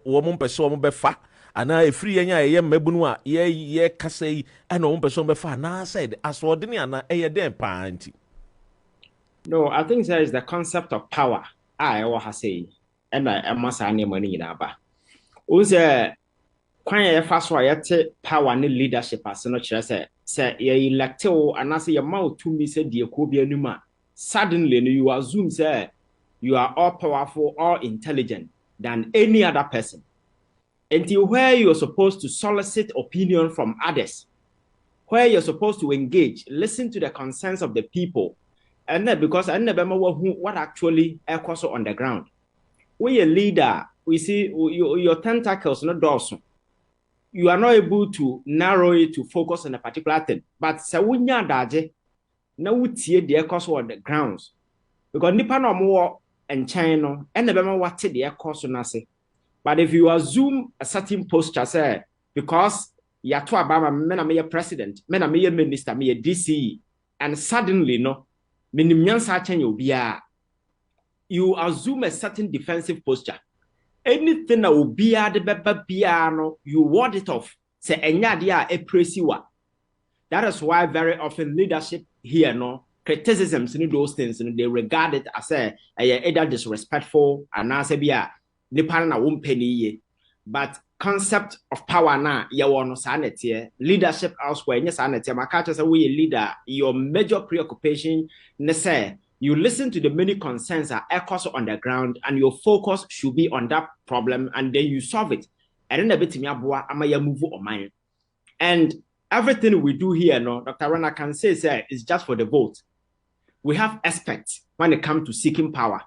woman person be fa ana e free enya ye mabunu a ye kasa yi ana woman person be fa na said as ordinary ana e den pa anti. No, I think there is the concept of power. I will say, and I must any money in Aba. Who's a quite fast way power and leadership as no say ye elect and I say your mouth to me said the Kobia Numa. Suddenly you assume say you are all powerful or intelligent than any other person. Until where you're supposed to solicit opinion from others, where you're supposed to engage, listen to the concerns of the people. And then because I never know what actually occurs on the ground. We a leader, we see your tentacles not dorsal. You are not able to narrow it to focus on a particular thing. But Sawunya Daje, now we see the occurs on the grounds. Because nipa no more and China, and never what the occurs on us. But if you assume a certain posture, say, because you are to Obama, men are me president, men are me minister, me a DC, and suddenly, no. You assume a certain defensive posture. Anything that will be at the piano, you ward it off. Say, a presiwa. That is why very often leadership here, no criticisms in those things, and they regard it as either disrespectful and as a won't penny. But concept of power now, no sanity, leadership elsewhere, yes, sanity. My catch say we a leader, your major preoccupation, you listen to the many concerns that echoes on the ground, and your focus should be on that problem, and then you solve it. And then a bit move on mine. And everything we do here, no, Dr. Rana can say is just for the vote. We have experts when it comes to seeking power.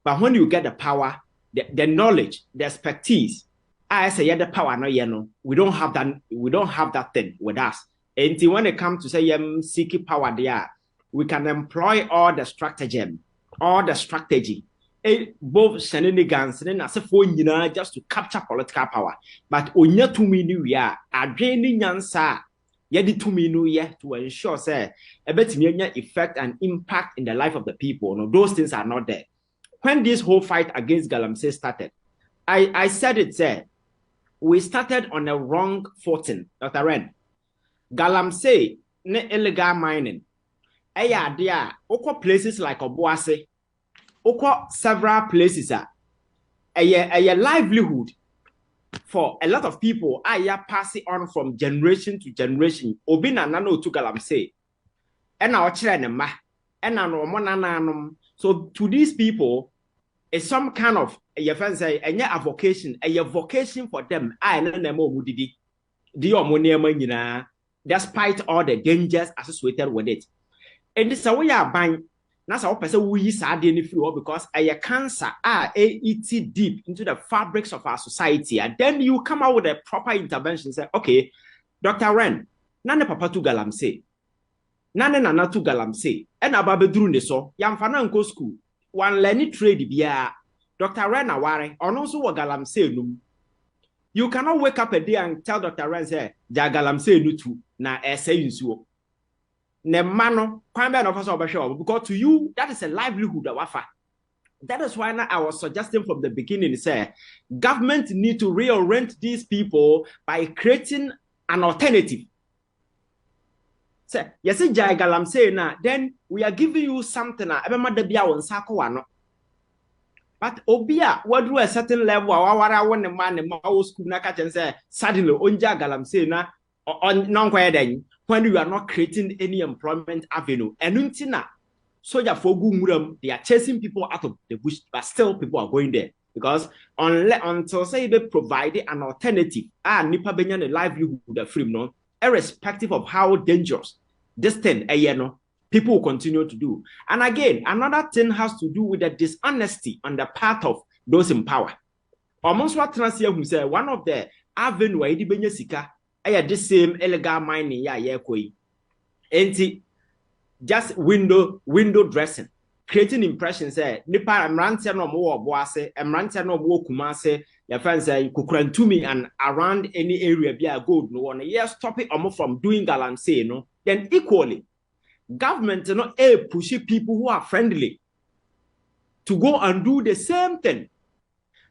But when you get the power, the knowledge, the expertise, I say the power no, we don't have that thing with us. And when it comes to say seeking power there, we can employ all the stratagem, all the strategy, both shenanigans and as a phone just to capture political power. But onya to me we are draining yansa yedi to me new year to ensure say a better effect and impact in the life of the people. No, those things are not there. When this whole fight against Galamsey started, I said it said we started on a wrong footing, Dr. Ren. Galamsey ne illegal mining. There, places like Obuase, several places a livelihood for a lot of people. Passing on from generation to generation. Obina nano to Galamsey, and our children and so to these people, it's some kind of a vocation, a vocation for them. Despite all the dangers associated with it. And this is a way I buying. That's how person we use because a cancer eat deep into the fabrics of our society. And then you come out with a proper intervention. Say, okay, Dr. Ren, nane papa to Galamsey. Nane nana to Galamsey. And ababe drune so, yam fana nko school. One learning trade biya. Dr. Ren aware, or also wa Galamsey num. You cannot wake up a day and tell Dr. Ren say, ja Galamsey nutu na essay insuo. Ne mano, because to you, that is a livelihood. That is why now I was suggesting from the beginning, say, government need to reorient these people by creating an alternative. Say, yes, Jai Galamsey now, then we are giving you something. But Obia, what do a certain level? I want the man in my school, and say, suddenly, Onja Galamsey na on non when you are not creating any employment avenue. And untina, soldier for Gumuram, they are chasing people out of the bush, but still people are going there. Because until say they provide an alternative, nipa benyan a livelihood the free no, irrespective of how dangerous this thing people will continue to do. And again, another thing has to do with the dishonesty on the part of those in power. Almost what Transia who said one of the avenue where the Benyasika this same illegal mining, just window dressing, creating impressions. Nipa amrantia no more boase, amrantia no more kumase. Your friends say kukurantumi and around any area be a good no one. Yes, stop it almost from doing Galamsey, no. Then equally, government pushing people who are friendly to go and do the same thing.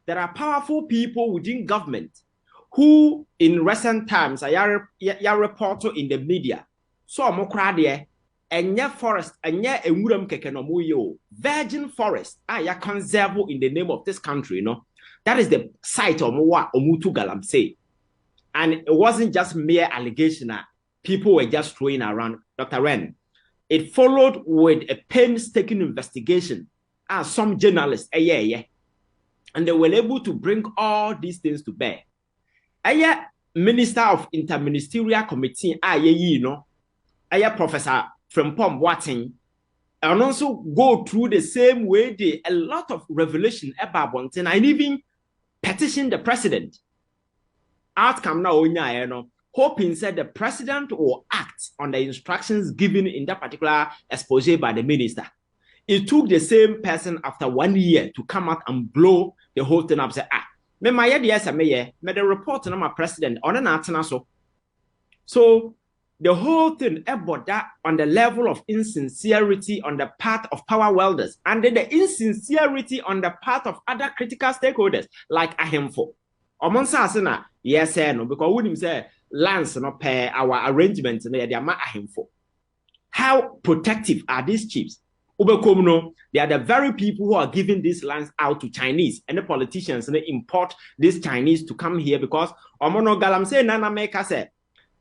there are powerful people within government who, in recent times, are report in the media. So, mokrade, enye forest, enye enwuram keke no mo virgin forest, ya conserve in the name of this country, That is the site of Omutu Galamsey. And it wasn't just mere allegation that people were just throwing around, Dr. Ren. It followed with a painstaking investigation. Some journalists, and they were able to bring all these things to bear. Minister of Interministerial Committee, Professor Frimpong Boateng, and also go through the same way a lot of revelation about Bonten and even petition the president. Outcome now, hoping said the president will act on the instructions given in that particular expose by the minister. It took the same person after 1 year to come out and blow the whole thing up. Say, me the report on my president on an so. So the whole thing about that on the level of insincerity on the part of power wielders, and then the insincerity on the part of other critical stakeholders like Ahemfo. Omonsa yes, no, because we say lands no pay our arrangements and they are Ahemfo. How protective are these chiefs? They are the very people who are giving these lands out to Chinese, and the politicians and they import these Chinese to come here because Omono Galamsey Nana Meka say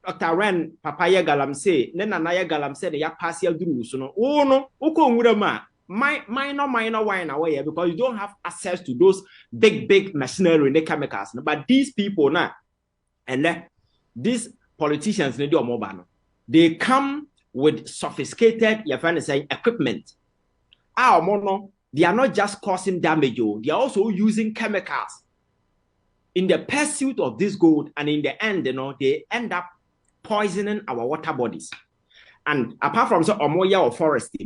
Dr. Ren Papaya Galamsey, Nana Galamsey, the Yapasia Drus, no, Uko Murama, minor wine away because you don't have access to those big machinery and the chemicals. But these people now, and these politicians, they come with sophisticated, equipment. They are not just causing damage, they are also using chemicals in the pursuit of this gold, and in the end, they end up poisoning our water bodies. And apart from so omoya or forest,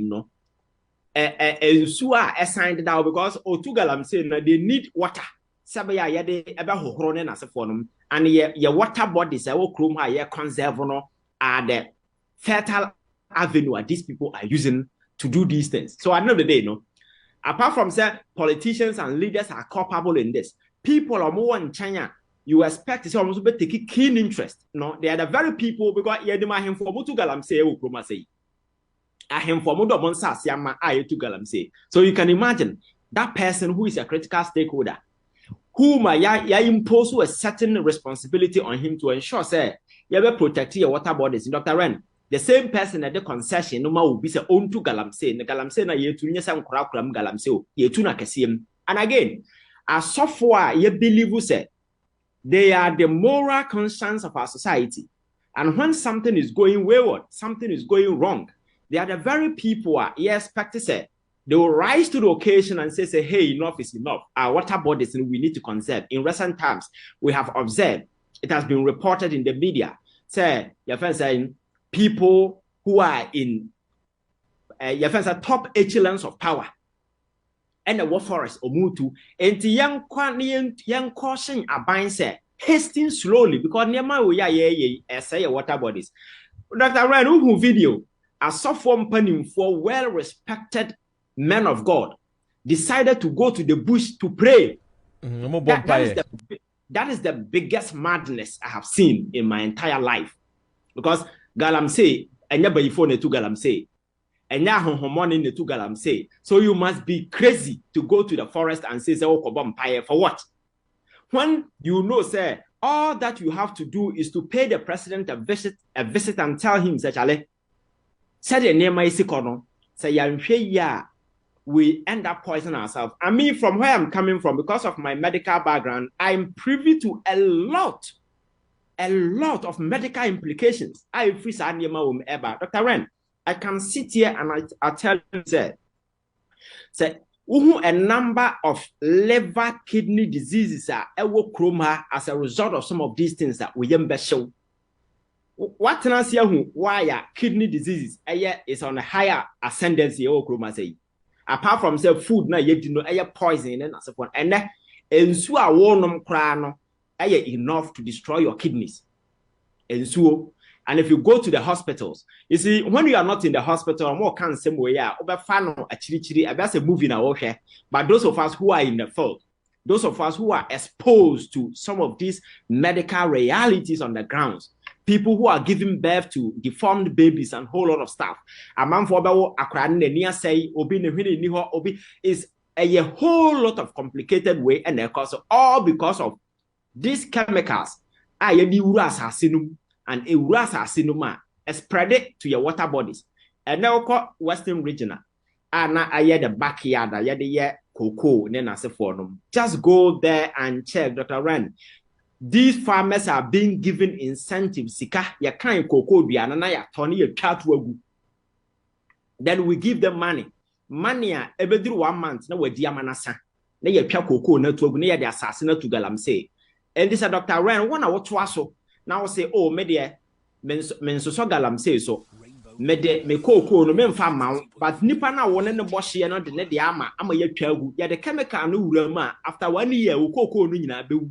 Sua assigned now because Otugalam saying they need water. Sabaya yade eba hohrone na sefonum, and your water bodies are conserve are the fertile avenue these people are using to do these things. So at the end of the day, apart from say politicians and leaders are culpable in this, people are more in China. You expect to almost be taking keen interest. They are the very people because Yedima for Mutu Galamsey or Kromase. So you can imagine that person who is a critical stakeholder, whom ya impose a certain responsibility on him to ensure say you will protect your water bodies. Dr. Ren, the same person at the concession no will be say own to Galamsey. The Galamsey na ye to some kurakulam Galamsey ye to na kesium. And again, as software ye believe say they are the moral conscience of our society. And when something is going wayward, something is going wrong, they are the very people you expect to say they will rise to the occasion and say, hey, enough is enough. Our water bodies we need to conserve. In recent times, we have observed, it has been reported in the media, say, your friends saying people who are in your friends are top echelons of power. And the war forest omutu, and the young caution abine say, hasting slowly because near my way, say water bodies. Dr. Ryan, who video, a software penning for well-respected men of God decided to go to the bush to pray. That is the biggest madness I have seen in my entire life. Because Galamsey, and never before to Galamsey, and now homon to Galamsey. So you must be crazy to go to the forest and say, for what? When you know, sir, all that you have to do is to pay the president a visit and tell him, said the name I say, we end up poisoning ourselves. I mean, from where I'm coming from, because of my medical background, I'm privy to a lot of medical implications. Dr. Ren, I can sit here and I tell you, say, a number of liver kidney diseases are as a result of some of these things that we show. What can I see why kidney diseases is on a higher ascendancy? Apart from say food, na you know, poison and so on, and so a warnum crano enough to destroy your kidneys. And so, and if you go to the hospitals, you see, when you are not in the hospital, more can same way, over fan a chiri, that's a movie now, okay. But those of us who are in the field, those of us who are exposed to some of these medical realities on the grounds, people who are giving birth to deformed babies and a whole lot of stuff. A man for is a whole lot of complicated way, and all because of these chemicals. And spread it to your water bodies. And now call Western regional. And I had the backyard, I had the cocoa, then I say for them. Just go there and check, Dr. Ren. These farmers are being given incentives. Sika, ya kind cocoa, biana ya Tony a cat. Then we give them money. Money, every 1 month, no way, diamanasa. They ya cocoa, no to the assassin to Galamsey. And this is Dr. Ren, one hour twasso. Now say, oh, media, men so Galamsey so. Me cocoa no men farm, but nipa na one in the bush here not the net the armor. I'm a year 12. Yeah, the chemical no rama after 1 year, cocoa no bill.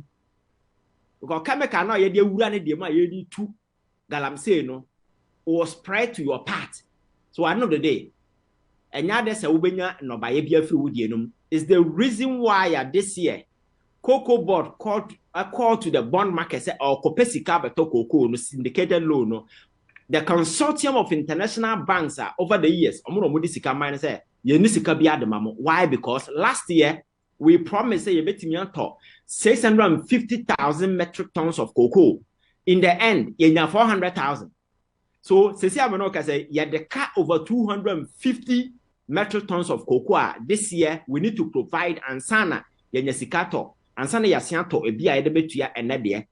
Because chemical no ye run it, dear, my year 2 Galamsey no was spread to your part. So I know the day. And now there's a ubenya no by a beer food yenum is the reason why this year Cocoa Board called a call to the bond market say or Copesica beto cocoa no syndicated loan no. The consortium of international banks are over the years. Why? Because last year we promised 650,000 metric tons of cocoa. In the end, you 400,000. So, the cut over 250 metric tons of cocoa. This year, we need to provide ansana yenyasikato ansana yasianto ebia edebetuya enede.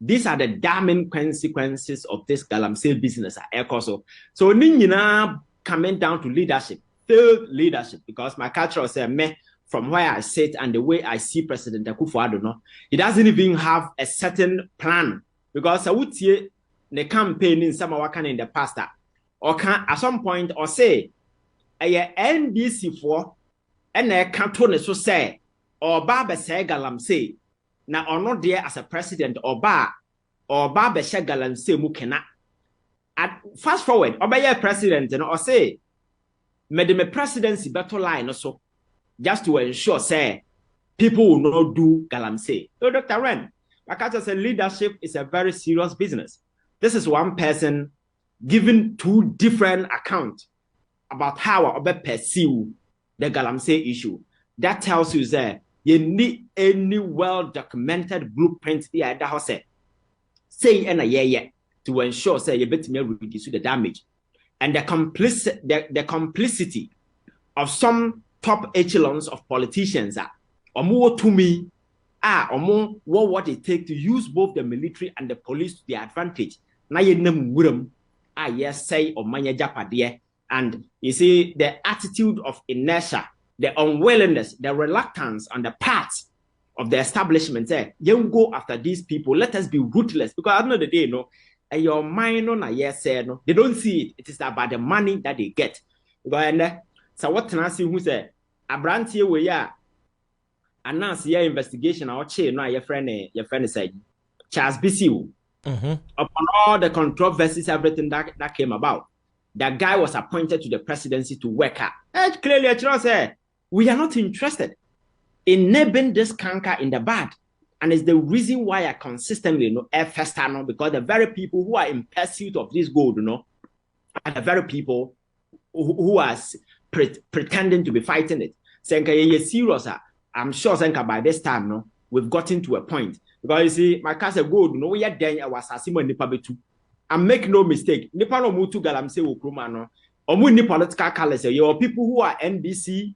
These are the damning consequences of this Galamsey business. So, Nina coming down to leadership, failed leadership, because my culture says, me, from where I sit and the way I see President Akufo-Addo, he doesn't even have a certain plan. Because I would see the campaign in some working in the past, or can at some point or say, a NDC for and a canton so say, or Baba say Galamsey. Now, or not there as a president or Baba Galamsey mukena. At fast forward, or by a president, and or say, Madame presidency battle line also, just to ensure, say, people will not do Galamsey. So, Dr. Ren, like I just said, leadership is a very serious business. This is one person giving 2 different accounts about how I perceive the Galamsey issue. That tells you that you need any well-documented blueprint here that house say in a year to ensure say you better reduce the damage and the complicity of some top echelons of politicians are or more to me or more what it takes to use both the military and the police to their advantage. Na ye nem wuram yes say or manya japade and you see the attitude of inertia, the unwillingness, the reluctance on the part of the establishment say, you go after these people, let us be ruthless. Because at the end of the day, no, your mind on a yes say no, they don't see it. It is about the money that they get. And so what can I see who say a brand here we are announce your investigation or chain no your friend said Charles BCU upon all the controversies, everything that came about. That guy was appointed to the presidency to work out. And clearly, I say, we are not interested in nibbling this canker in the bud. And it's the reason why I consistently fester because the very people who are in pursuit of this gold, are the very people who are pretending to be fighting it. Senka, you're serious. I'm sure Senka by this time, we've gotten to a point. Because you see, my cousin gold, we are then I was a simon nipa betu. And make no mistake, nipa no mutu Galamsey ukruma no. Omu ni political colors. You are people who are NDC,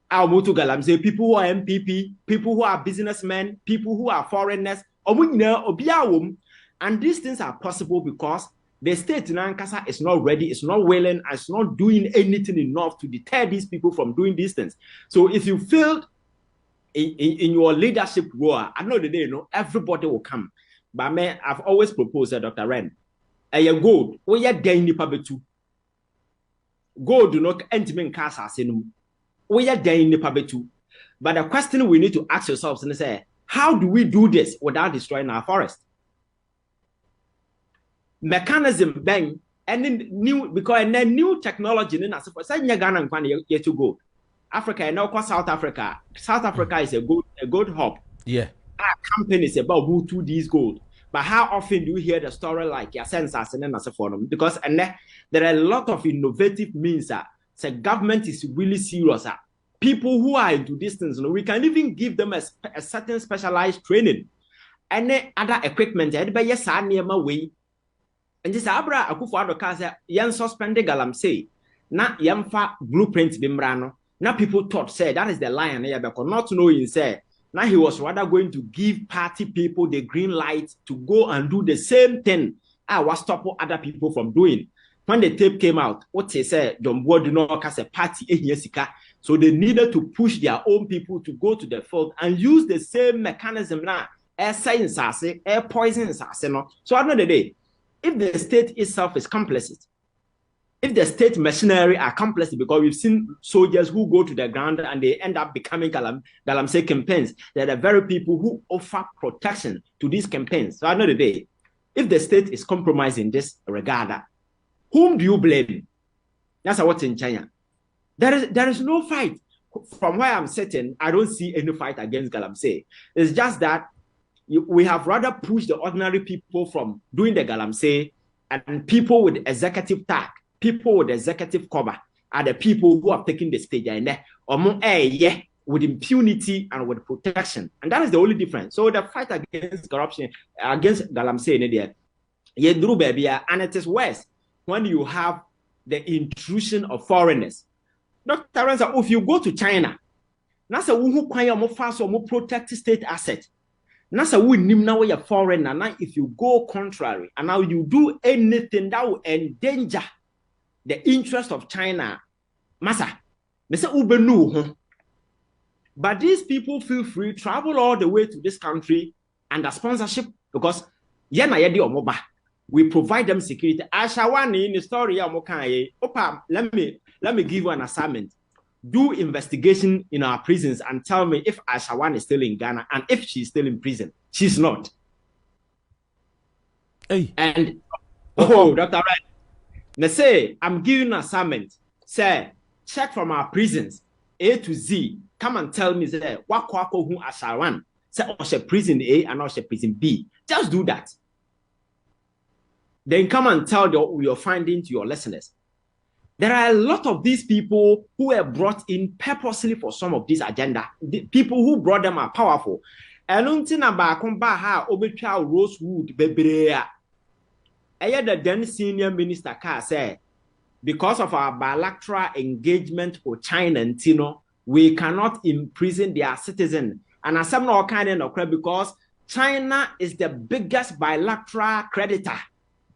our mutu Galamsey, people who are MPP, people who are businessmen, people who are foreigners. Omu na obiawum. And these things are possible because the state in Ankasa is not ready, it's not willing, and it's not doing anything enough to deter these people from doing these things. So if you failed in your leadership role, I know the day, everybody will come. But man, I've always proposed, Dr. Ren, gold, we are getting the public too. Gold do not enter in casa, we are getting the public too. But the question we need to ask ourselves and say, how do we do this without destroying our forest? Mechanism bang and then new because and then new technology in us for saying Ghana and yet to go. Africa and now South Africa. South Africa is a gold hub. Yeah. Our companies about who to these gold. But how often do you hear the story like your sensors and then as a forum? Because there are a lot of innovative means that the government is really serious. People who are into these things, we can even give them a certain specialized training and other equipment. Yes, I near my way. And this Abra Akufo-Addo say yen suspended Galamsey. Na yemfa blueprint bimbrano. Now people thought say that is the lion here because not knowing say now he was rather going to give party people the green light to go and do the same thing I was stopping other people from doing. When the tape came out, what they said, John Boy did not cast a party, so they needed to push their own people to go to the field and use the same mechanism now. Air science, air poison, so at the end of the day, if the state itself is complicit, if the state machinery are complicit, because we've seen soldiers who go to the ground and they end up becoming Galamsey campaigns, they're the very people who offer protection to these campaigns. So at the end of the day, if the state is compromised in this regard, whom do you blame? That's what's in China. There is no fight. From where I'm sitting, I don't see any fight against Galamsey. It's just that we have rather pushed the ordinary people from doing the Galamsey, and people with executive tag, people with executive cover are the people who have taken the stage and with impunity and with protection. And that is the only difference. So the fight against corruption, against Galamsey, and it is worse when you have the intrusion of foreigners. Dr. Renza, if you go to China, that's a who fast or protect state asset. Nasa we nim now you're foreigner. Now if you go contrary and now you do anything that will endanger the interest of China, masa, they say ubenu. But these people feel free travel all the way to this country under sponsorship because we provide them security. Ashawani in the story opa, let me give you an assignment. Do investigation in our prisons and tell me if Ashawan is still in Ghana and if she's still in prison. She's not. Hey. And Dr. Red, they say I'm giving an assignment. Say, check from our prisons A to Z. Come and tell me say what who Ashawan. Say or prison A and or prison B. Just do that. Then come and tell your finding to your listeners. There are a lot of these people who were brought in purposely for some of this agenda. The people who brought them are powerful. Rosewood Bebrea. The then senior minister said, because of our bilateral engagement with China and Tino, we cannot imprison their citizens. And as some no kind of credit because China is the biggest bilateral creditor.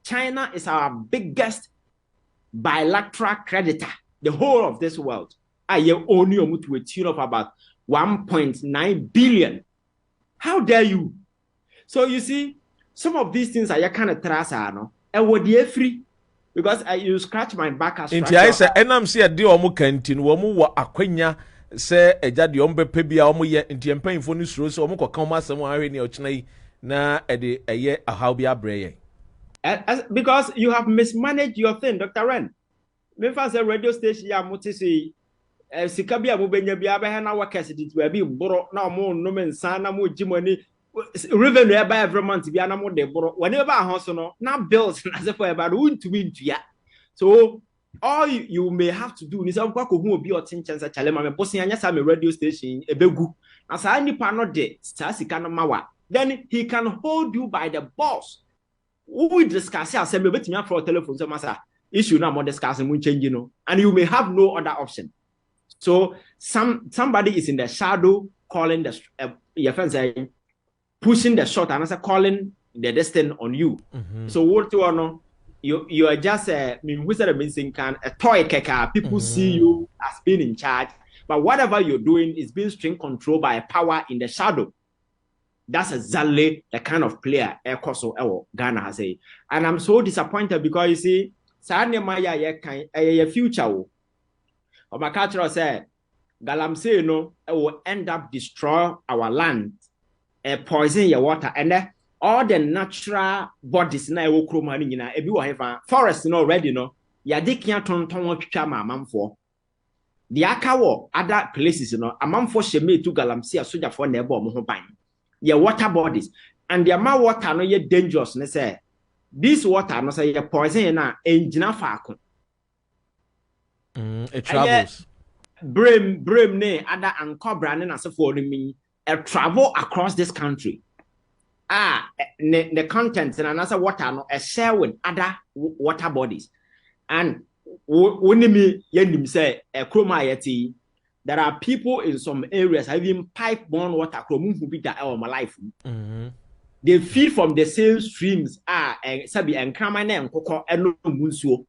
China is our biggest bilateral creditor, the whole of this world. I only to a tune of about 1.9 billion. How dare you? So you see, some of these things are kind of trasa, and what they free because you scratch my back as into I say, and I'm see a deal omu canteen, womu wa akwenya say a jadi ombe pebia omu ye into empaying for news rose omu koma somewhere in your chnai na a year a how be a braye. Because you have mismanaged your thing, Dr. Ren. Memphis a radio station ya mutisi sikabia mubenya bia be na wakasiti to be boro na mo no mensa na mo jimoni revenue by every month bia na mo de boro whenever house no na bills na se for about untumi ntua. So all you may have to do is kwa ko hu obi otinchensa chale ma me bosin anya sa me radio station ebegu na sa nipa no de sika no mawa, then he can hold you by the balls. We discuss assembly between for telephone so masa issue now more discussing mun change and you may have no other option. So somebody is in the shadow calling the your friend saying pushing the shot and calling the destiny on you. So what you know you are just a toy keka. People see you as being in charge, but whatever you're doing is being string controlled by a power in the shadow. That's exactly the kind of player Ghana has. And I'm so disappointed because you see, Maya future. Or my culture said, Galamsey, will end up destroy our land, poison your water, and all the natural bodies na forest already ya de kia ton for. the akawo other places, you know, a man for sheme to Galamsey, a soldier for neighbor Mohobine. Your water bodies and the amount water no yet dangerous. Ne say this water no say poison na engine faako. It travels. Brim ne other and cobra ne as for me travel across this country. The contents and another water no share with other water bodies. And when me yendim say a chroma yeti, there are people in some areas having pipe-borne water my life. They feed from the same streams sabi and kramane and koko and munsuo.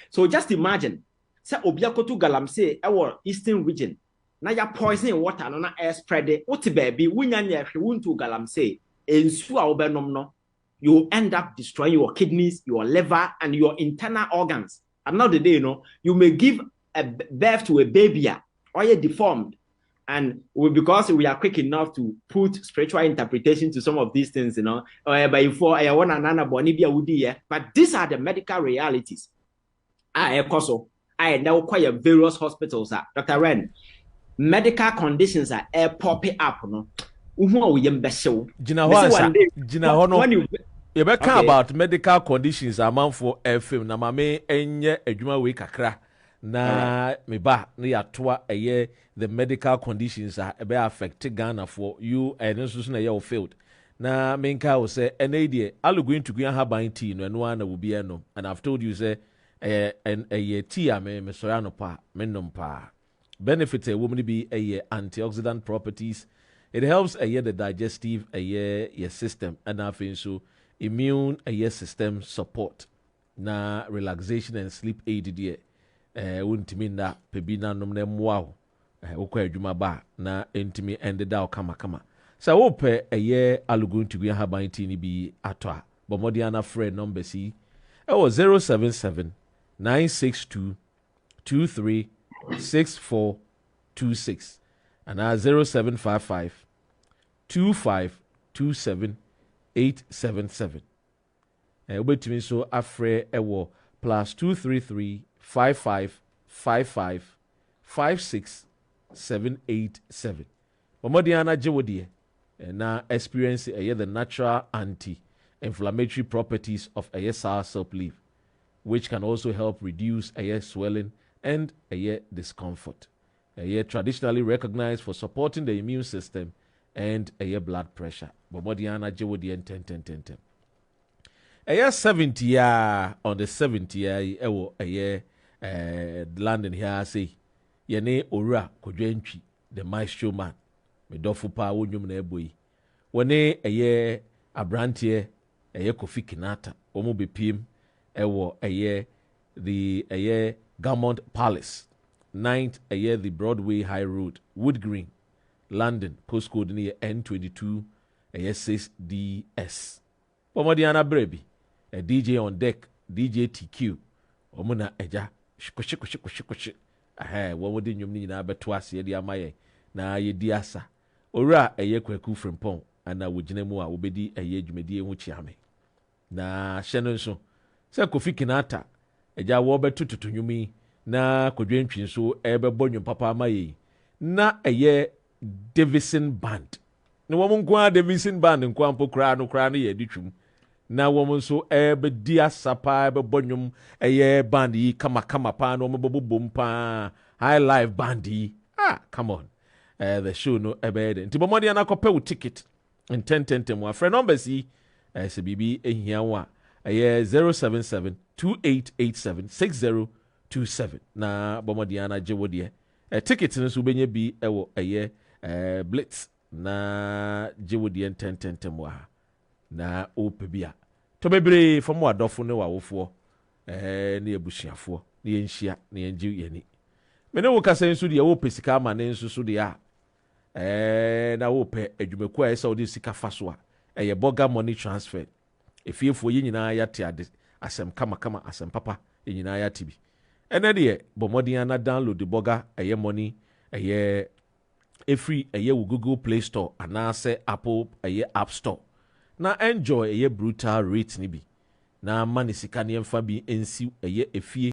So just imagine, say obiako to Galamsey our eastern region. Now you're poisoning water no air spread it. What baby winyanya to Galamsey no, you end up destroying your kidneys, your liver, and your internal organs. Another day, you know, you may give a birth to a baby or you're deformed. And because we are quick enough to put spiritual interpretation to some of these things, you know, but these are the medical realities. I now quite various hospitals. Dr. Ren, medical conditions are popping up, no. You better about medical conditions amount for a film. Na mame enye adwuma we kakra na me ba na ya toa eye the medical conditions are be affect Ghana for you and so na you failed. Na menka will say enade alu going to green haban tea no eno na will be eno, and I've told you say a tea me sorry no pa menom pa. Benefits a woman be a antioxidant properties. It helps the digestive your system and nothing so immune system support na relaxation and sleep aid dear wuntimi na pebina nom na mwa wokɔ adwuma ba na entimi ended out kama so wo pɛ alugun to gya haban ti ni bi atɔ a bomodiana friend number si 077 962 236426 and 0755 2527 877. Ubetimi so afre ewo +233 55 55 56 787. Bomodiana jewodie na experience the natural anti-inflammatory properties of sour soap leaf, which can also help reduce swelling and discomfort. Traditionally recognized for supporting the immune system and blood pressure. Bomodiana jewodi and 10. 70 on the 70 London here say yene ora kodwentwi the maestro man me dofo pa wonwum na eboyi wone abrante Kofi Kinata omo bepiem the Galamsey Palace 9th the Broadway High Road Wood Green London postcode near N22 6DS. Pomodiana Brebi a DJ on deck DJ TQ omuna eja shikoshikoshikoshikoshi wodi nwum ni na beto ase de amaye na ye diasa owura kwaku frimpon ana wogina mu a wobedi dwumadi ehu chiame na hyeno nso se Kofi Kinata eja wo betututu nwumi na kodwentwi nso ebebo nwum papa amaye na Davison Band. No woman kwa Davison Band and Kwampo Crano Crani Editrum. Now woman so ebe dia sapa ebe bonyum bandi kama pan omo boom pa high life bandi. Come on. The show no ebe eden. Tibomodi anakope ticket in 10 mo friend number si SBB ehianwa 077 2887 6027 na bomodi ana jewodie. Ticket nso benye bi ewo Blitz na jewodi 10 mo na opebia to bebre from adofo ne wawofo ne ebusuafo ne yenhia ne yenji yani me ne wo kasa nso de wo pesika ma ne nso so de na wo pe adwumaku a esa odi sika fa so a boga money transfer efiefo yi nyina ya te ade asem kama asem papa yi nyina ya te bi ene de bomodin na download the boga money free wo Google Play Store anase Apple App Store na enjoy brutal rate ni bi na mani sika ne mfa bi ensi efie